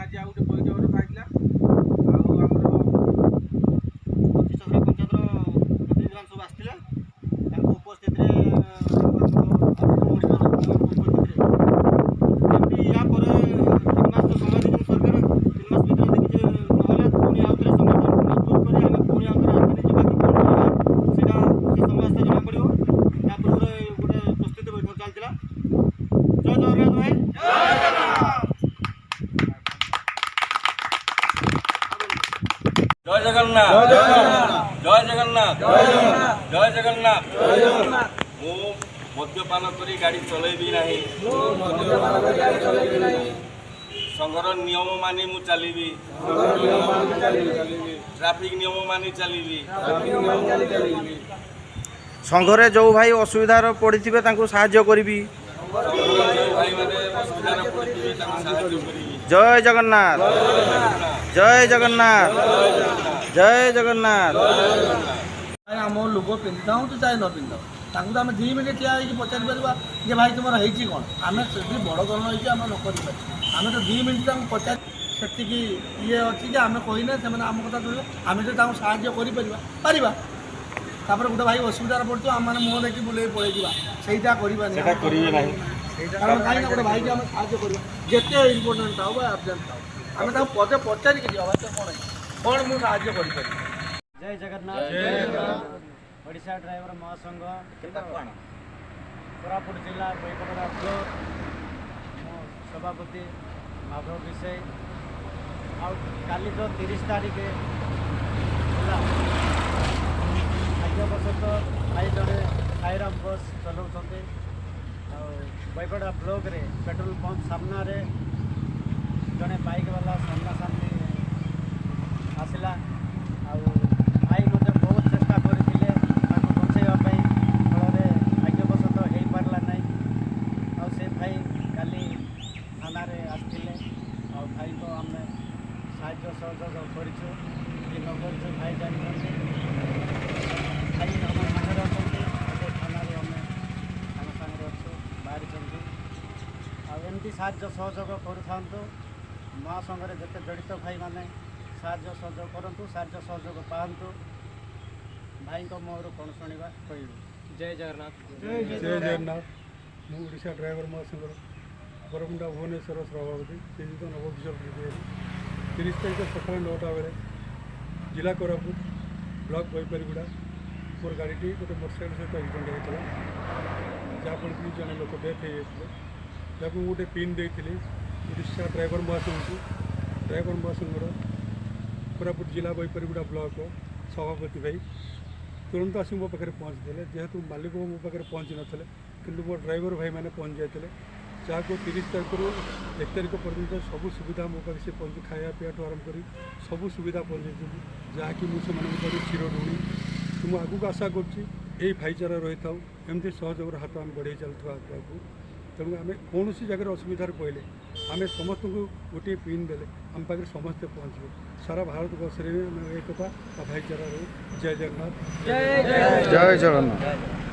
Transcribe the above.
आज आ गोटे पैठ रखाइला आमर 25 पंचायतर प्रतिनिधि सब आसते उपस्थित जय जगन्नाथ जय जगन्नाथ जय जगन्नाथ मु मद्यपान करी गाड़ी चलेबी नहीं संघर नियम मानी मु चलीबी ट्रैफिक नियम मानी चलीबी संघरे जो भाई असुविधार पड़ी साहाय्य करी। जय जगन्नाथ जय जगन्नाथ जय जगन्नाथ। आम लोग पिंधि था तो चाहे न पिंध आम 2 मिनट ठिया पचारि पार जे भाई तुम होती कौन आम से बड़ धरण होती आम न कर आम तो 2 मिनट पचार से ये अच्छी आम कहना से आम कथा शुणे आम जो साहय कर गोटे भाई असुविधार पड़ो आम मैंने मुँह देखिए बुले पलि जावा कारण कहीं गोटे भाई आम साहय कर जिते इम्पोर्टाट था अर्जेंट था आम पदे पचारि कौन कौन मुझे साहय कर। जय जगन्नाथ ओडिशा ड्राइवर महासंघ कोरापुट जिला बैकड़ा ब्लॉक मो सभापति माधव विषय आली जो 30 तारीख भाग्यवशत भाई जड़े साईराम बस चलाऊँ बैकड़ा ब्लॉक रे पेट्रोल पंप सामना रे जड़े बाइक वाला सामना सामने आसला भाई मत बहुत चेष्टा करते बचाइवाई फल भाग्यवशत हो पारा ना से भाई काली थाना आसते भाई को आम साहय सहयोग करूँ भाई जानते भाई आम सागर अच्छा थाना आम सागर अच्छु बाहरी आमती साहय सहयोग करूँ महासंघ जिते जड़ित भाई मैंने साहय सहयोग करूँ साहय सहयोग पातु भाई को मोहर कौन शुणा कह। जय जगन्नाथ जय जगन्नाथ मुझा ड्राइवर महासंघ बरमुंडा भुवनेश्वर सभापति श्रीजुत नवकिशोर 30 तारीख सकाल 9टा बेले जिला कोरापुट ब्लॉक बैपारीगुड़ा मोर गाड़ी गोटे मोटरसाइकेल सहित एक्सीडेंट होता जहाँफल कि जड़े लोक डेथ हो जाते गोटे पिन देती ओडिशा ड्राइवर महासंघ कोरापुट जिला बैपारीगुड़ा ब्लॉक सभापति भाई तुरंत आसी मो पाखे पहुँचते जेहेतु मालिक मो पाखे पहुँची नाते कि मो ड्राइवर भाई मैंने पहुँच जाते जहाँ को 30 तारीख रू 1 तारीख पर्यटन सब सुविधा मो पाखे से पहुँची खाया पीवा ठूँ आरम्भ कर सब सुविधा पहुँचे जहाँकि मुझे चिर ऋणी तुम आगू आशा करुँची भाईचारा रही था एमती सहयोग हाथ आम बढ़े चलता आगे तेणु आम कौन जगह असुविधार पड़े आम समस्त को गोटे पिन दे आम पाखे समस्ते पहुँचे सारा भारत वर्ष में एकता भाईचारा रही। जय जगन्नाथ जय जगन्नाथ।